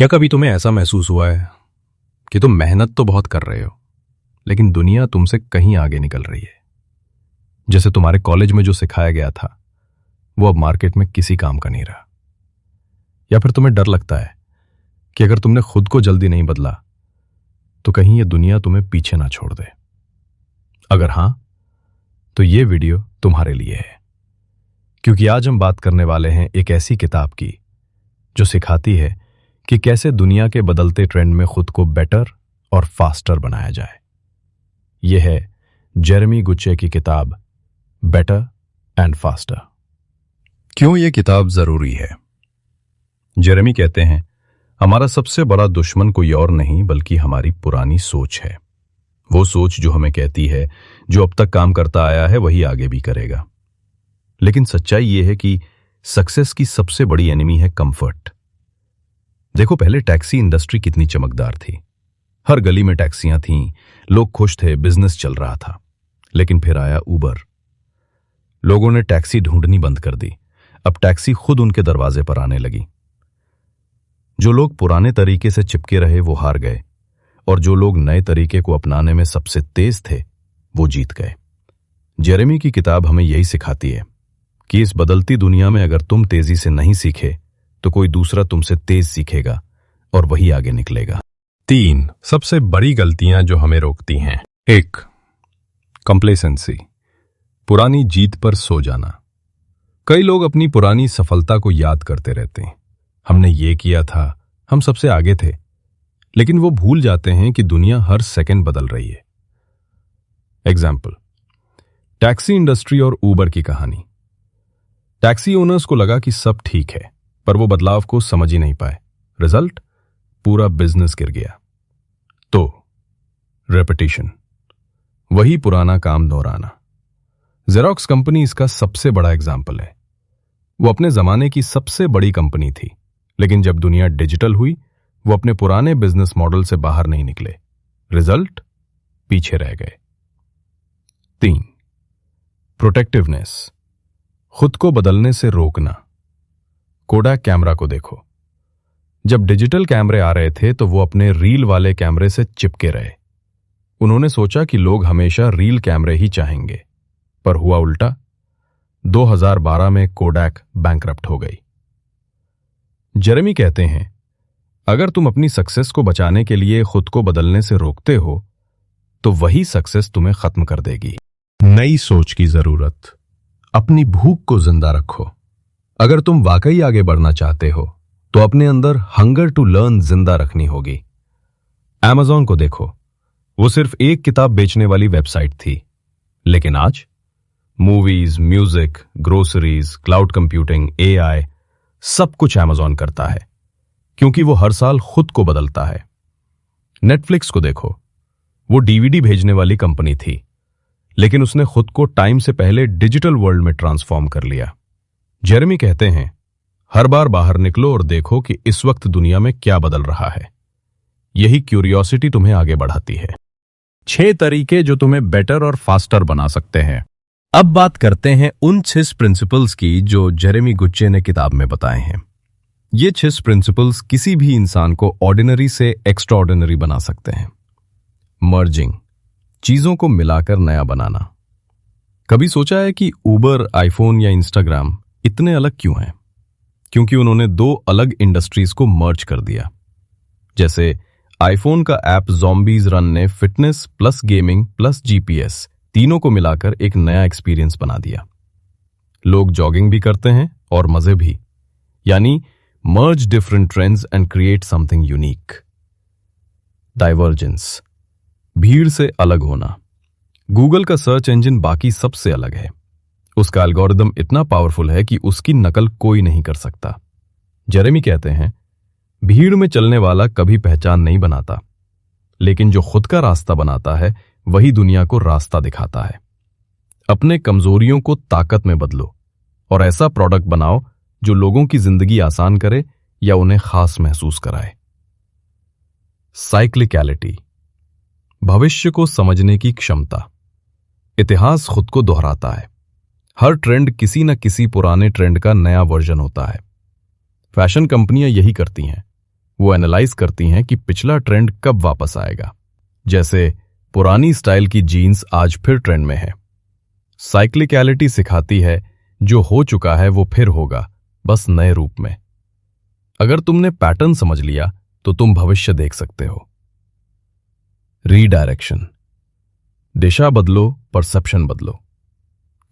क्या कभी तुम्हें ऐसा महसूस हुआ है कि तुम मेहनत तो बहुत कर रहे हो, लेकिन दुनिया तुमसे कहीं आगे निकल रही है? जैसे तुम्हारे कॉलेज में जो सिखाया गया था वो अब मार्केट में किसी काम का नहीं रहा। या फिर तुम्हें डर लगता है कि अगर तुमने खुद को जल्दी नहीं बदला तो कहीं ये दुनिया तुम्हें पीछे ना छोड़ दे। अगर हां, तो ये वीडियो तुम्हारे लिए है, क्योंकि आज हम बात करने वाले हैं एक ऐसी किताब की जो सिखाती है कि कैसे दुनिया के बदलते ट्रेंड में खुद को बेटर और फास्टर बनाया जाए। यह है जेरेमी गुच्चे की किताब बेटर एंड फास्टर। क्यों यह किताब जरूरी है? जेरेमी कहते हैं, हमारा सबसे बड़ा दुश्मन कोई और नहीं बल्कि हमारी पुरानी सोच है। वो सोच जो हमें कहती है जो अब तक काम करता आया है वही आगे भी करेगा। लेकिन सच्चाई यह है कि सक्सेस की सबसे बड़ी एनिमी है कंफर्ट। देखो, पहले टैक्सी इंडस्ट्री कितनी चमकदार थी। हर गली में टैक्सियां थीं, लोग खुश थे, बिजनेस चल रहा था। लेकिन फिर आया उबर। लोगों ने टैक्सी ढूंढनी बंद कर दी। अब टैक्सी खुद उनके दरवाजे पर आने लगी। जो लोग पुराने तरीके से चिपके रहे वो हार गए, और जो लोग नए तरीके को अपनाने में सबसे तेज थे वो जीत गए। जेरेमी की किताब हमें यही सिखाती है कि इस बदलती दुनिया में अगर तुम तेजी से नहीं सीखे तो कोई दूसरा तुमसे तेज सीखेगा और वही आगे निकलेगा। 3 सबसे बड़ी गलतियां जो हमें रोकती हैं। 1, कंप्लेसेंसी, पुरानी जीत पर सो जाना। कई लोग अपनी पुरानी सफलता को याद करते रहते हैं। हमने ये किया था, हम सबसे आगे थे, लेकिन वो भूल जाते हैं कि दुनिया हर सेकंड बदल रही है। एग्जाम्पल, टैक्सी इंडस्ट्री और उबर की कहानी। टैक्सी ओनर्स को लगा कि सब ठीक है, पर वो बदलाव को समझ ही नहीं पाए। रिजल्ट, पूरा बिजनेस गिर गया। तो रेपिटेशन, वही पुराना काम दोहराना। जेरोक्स कंपनी इसका सबसे बड़ा एग्जाम्पल है। वो अपने जमाने की सबसे बड़ी कंपनी थी, लेकिन जब दुनिया डिजिटल हुई वो अपने पुराने बिजनेस मॉडल से बाहर नहीं निकले। रिजल्ट, पीछे रह गए। 3, प्रोटेक्टिवनेस, खुद को बदलने से रोकना। कोडाक कैमरा को देखो। जब डिजिटल कैमरे आ रहे थे तो वो अपने रील वाले कैमरे से चिपके रहे। उन्होंने सोचा कि लोग हमेशा रील कैमरे ही चाहेंगे, पर हुआ उल्टा। 2012 में कोडाक बैंकरप्ट हो गई। जेरेमी कहते हैं, अगर तुम अपनी सक्सेस को बचाने के लिए खुद को बदलने से रोकते हो तो वही सक्सेस तुम्हें खत्म कर देगी। नई सोच की जरूरत, अपनी भूख को जिंदा रखो। अगर तुम वाकई आगे बढ़ना चाहते हो तो अपने अंदर हंगर टू लर्न जिंदा रखनी होगी। Amazon को देखो, वो सिर्फ एक किताब बेचने वाली वेबसाइट थी, लेकिन आज movies, music, groceries, cloud computing, AI, सब कुछ Amazon करता है, क्योंकि वो हर साल खुद को बदलता है। नेटफ्लिक्स को देखो, वो DVD भेजने वाली कंपनी थी, लेकिन उसने खुद को टाइम से पहले डिजिटल वर्ल्ड में ट्रांसफॉर्म कर लिया। जेरेमी कहते हैं, हर बार बाहर निकलो और देखो कि इस वक्त दुनिया में क्या बदल रहा है। यही क्यूरियोसिटी तुम्हें आगे बढ़ाती है। 6 तरीके जो तुम्हें बेटर और फास्टर बना सकते हैं। अब बात करते हैं उन 6 प्रिंसिपल्स की जो जेरेमी गुच्चे ने किताब में बताए हैं। ये 6 प्रिंसिपल्स किसी भी इंसान को ऑर्डिनरी से एक्स्ट्राऑर्डिनरी बना सकते हैं। मर्जिंग, चीजों को मिलाकर नया बनाना। कभी सोचा है कि उबर, आईफोन या इंस्टाग्राम इतने अलग क्यों हैं? क्योंकि उन्होंने 2 अलग इंडस्ट्रीज को मर्ज कर दिया। जैसे आईफोन का ऐप ज़ॉम्बीज रन ने fitness plus gaming plus GPS तीनों को मिलाकर एक नया एक्सपीरियंस बना दिया। लोग जॉगिंग भी करते हैं और मजे भी, यानी merge different trends and create something unique. Divergence, भीड़ से अलग होना। गूगल का सर्च इंजन बाकी सबसे अलग है। उसका एल्गोरिदम इतना पावरफुल है कि उसकी नकल कोई नहीं कर सकता। जेरेमी कहते हैं, भीड़ में चलने वाला कभी पहचान नहीं बनाता, लेकिन जो खुद का रास्ता बनाता है वही दुनिया को रास्ता दिखाता है। अपने कमजोरियों को ताकत में बदलो और ऐसा प्रोडक्ट बनाओ जो लोगों की जिंदगी आसान करे या उन्हें खास महसूस कराए। साइक्लिकैलिटी, भविष्य को समझने की क्षमता। इतिहास खुद को दोहराता है। हर ट्रेंड किसी न किसी पुराने ट्रेंड का नया वर्जन होता है। फैशन कंपनियां यही करती हैं। वो एनालाइज करती हैं कि पिछला ट्रेंड कब वापस आएगा। जैसे पुरानी स्टाइल की जीन्स आज फिर ट्रेंड में है। साइक्लिकैलिटी सिखाती है जो हो चुका है वो फिर होगा, बस नए रूप में। अगर तुमने पैटर्न समझ लिया तो तुम भविष्य देख सकते हो। रीडायरेक्शन, दिशा बदलो, परसेप्शन बदलो।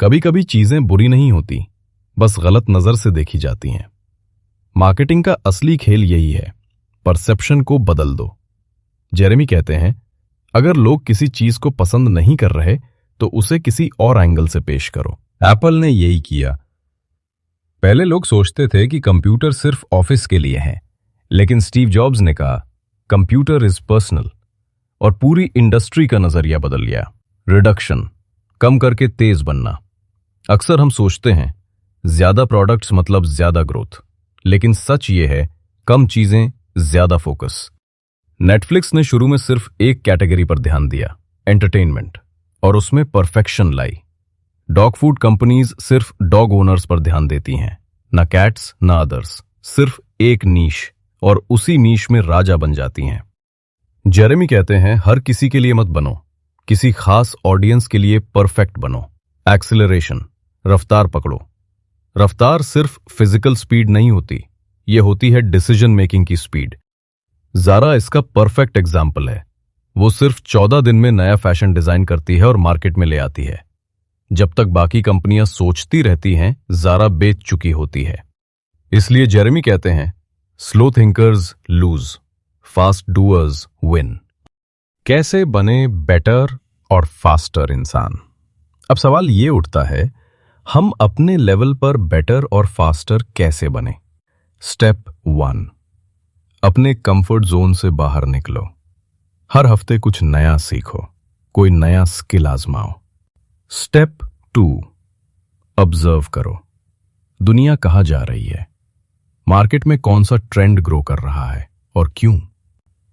कभी कभी चीजें बुरी नहीं होती, बस गलत नजर से देखी जाती हैं। मार्केटिंग का असली खेल यही है, परसेप्शन को बदल दो। जेरेमी कहते हैं, अगर लोग किसी चीज को पसंद नहीं कर रहे तो उसे किसी और एंगल से पेश करो। एप्पल ने यही किया। पहले लोग सोचते थे कि कंप्यूटर सिर्फ ऑफिस के लिए है, लेकिन स्टीव जॉब्स ने कहा कंप्यूटर इज पर्सनल, और पूरी इंडस्ट्री का नजरिया बदल गया। रिडक्शन, कम करके तेज बनना। अक्सर हम सोचते हैं ज्यादा प्रोडक्ट्स मतलब ज्यादा ग्रोथ, लेकिन सच ये है कम चीजें ज्यादा फोकस। नेटफ्लिक्स ने शुरू में सिर्फ एक कैटेगरी पर ध्यान दिया, एंटरटेनमेंट, और उसमें परफेक्शन लाई। डॉग फूड कंपनीज सिर्फ डॉग ओनर्स पर ध्यान देती हैं, ना कैट्स ना अदर्स, सिर्फ एक नीश, और उसी नीश में राजा बन जाती हैं। जेरेमी कहते हैं, हर किसी के लिए मत बनो, किसी खास ऑडियंस के लिए परफेक्ट बनो। एक्सेलरेशन, रफ्तार पकड़ो। रफ्तार सिर्फ फिजिकल स्पीड नहीं होती, यह होती है डिसीजन मेकिंग की स्पीड। ज़ारा इसका परफेक्ट एग्जाम्पल है। वो सिर्फ 14 दिन में नया फैशन डिजाइन करती है और मार्केट में ले आती है। जब तक बाकी कंपनियां सोचती रहती हैं, ज़ारा बेच चुकी होती है। इसलिए जेरेमी कहते हैं, slow thinkers lose, fast doers win. कैसे बने बेटर और फास्टर इंसान? अब सवाल ये उठता है, हम अपने लेवल पर बेटर और फास्टर कैसे बने? स्टेप 1, अपने कंफर्ट जोन से बाहर निकलो। हर हफ्ते कुछ नया सीखो, कोई नया स्किल आजमाओ। स्टेप 2, ऑब्जर्व करो। दुनिया कहाँ जा रही है? मार्केट में कौन सा ट्रेंड ग्रो कर रहा है और क्यों?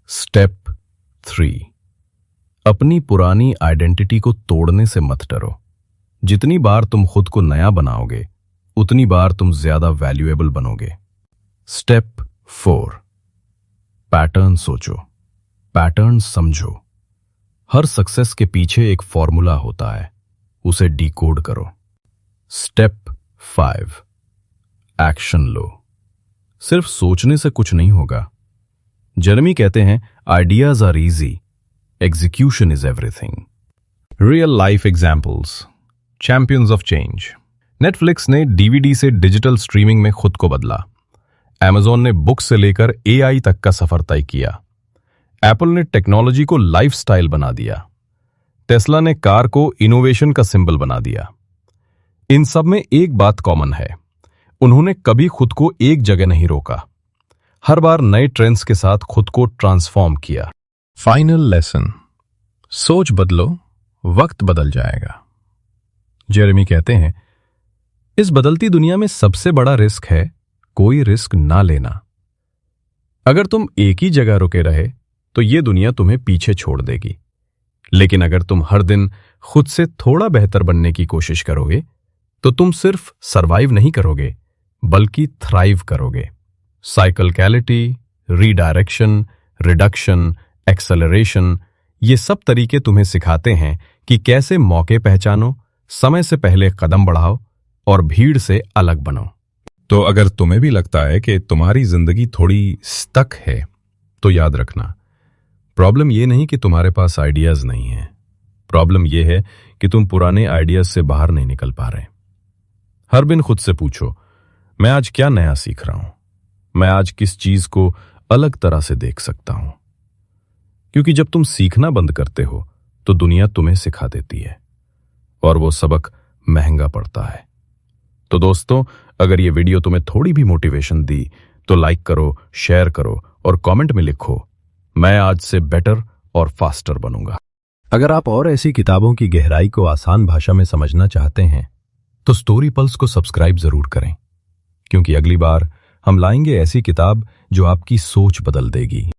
स्टेप 3, अपनी पुरानी आइडेंटिटी को तोड़ने से मत डरो। जितनी बार तुम खुद को नया बनाओगे, उतनी बार तुम ज्यादा वैल्यूएबल बनोगे। स्टेप 4, पैटर्न सोचो, पैटर्न समझो। हर सक्सेस के पीछे एक फॉर्मूला होता है, उसे डिकोड करो। स्टेप 5, एक्शन लो। सिर्फ सोचने से कुछ नहीं होगा। जेरेमी कहते हैं, ideas are easy, execution is everything. Real life examples, champions of change. Netflix ने डीवीडी से डिजिटल स्ट्रीमिंग में खुद को बदला। Amazon ने बुक से लेकर AI तक का सफर तय किया। एप्पल ने टेक्नोलॉजी को लाइफस्टाइल बना दिया। टेस्ला ने कार को इनोवेशन का सिंबल बना दिया। इन सब में एक बात कॉमन है, उन्होंने कभी खुद को एक जगह नहीं रोका। हर बार नए ट्रेंड्स के साथ खुद को ट्रांसफॉर्म किया। फाइनल लेसन, सोच बदलो, वक्त बदल जाएगा। जेरेमी कहते हैं, इस बदलती दुनिया में सबसे बड़ा रिस्क है कोई रिस्क ना लेना। अगर तुम एक ही जगह रुके रहे तो ये दुनिया तुम्हें पीछे छोड़ देगी, लेकिन अगर तुम हर दिन खुद से थोड़ा बेहतर बनने की कोशिश करोगे तो तुम सिर्फ सरवाइव नहीं करोगे बल्कि थ्राइव करोगे। साइक्लिकैलिटी, रीडायरेक्शन, रिडक्शन, एक्सेलरेशन, ये सब तरीके तुम्हें सिखाते हैं कि कैसे मौके पहचानो, समय से पहले कदम बढ़ाओ और भीड़ से अलग बनो। तो अगर तुम्हें भी लगता है कि तुम्हारी जिंदगी थोड़ी स्टक है, तो याद रखना, प्रॉब्लम ये नहीं कि तुम्हारे पास आइडियाज नहीं है, प्रॉब्लम ये है कि तुम पुराने आइडियाज से बाहर नहीं निकल पा रहे। हर दिन खुद से पूछो, मैं आज क्या नया सीख रहा हूं? मैं आज किस चीज को अलग तरह से देख सकता हूं? क्योंकि जब तुम सीखना बंद करते हो तो दुनिया तुम्हें सिखा देती है, और वो सबक महंगा पड़ता है। तो दोस्तों, अगर ये वीडियो तुम्हें थोड़ी भी मोटिवेशन दी तो लाइक करो, शेयर करो और कमेंट में लिखो, मैं आज से बेटर और फास्टर बनूंगा। अगर आप और ऐसी किताबों की गहराई को आसान भाषा में समझना चाहते हैं तो स्टोरी पल्स को सब्सक्राइब जरूर करें, क्योंकि अगली बार हम लाएंगे ऐसी किताब जो आपकी सोच बदल देगी।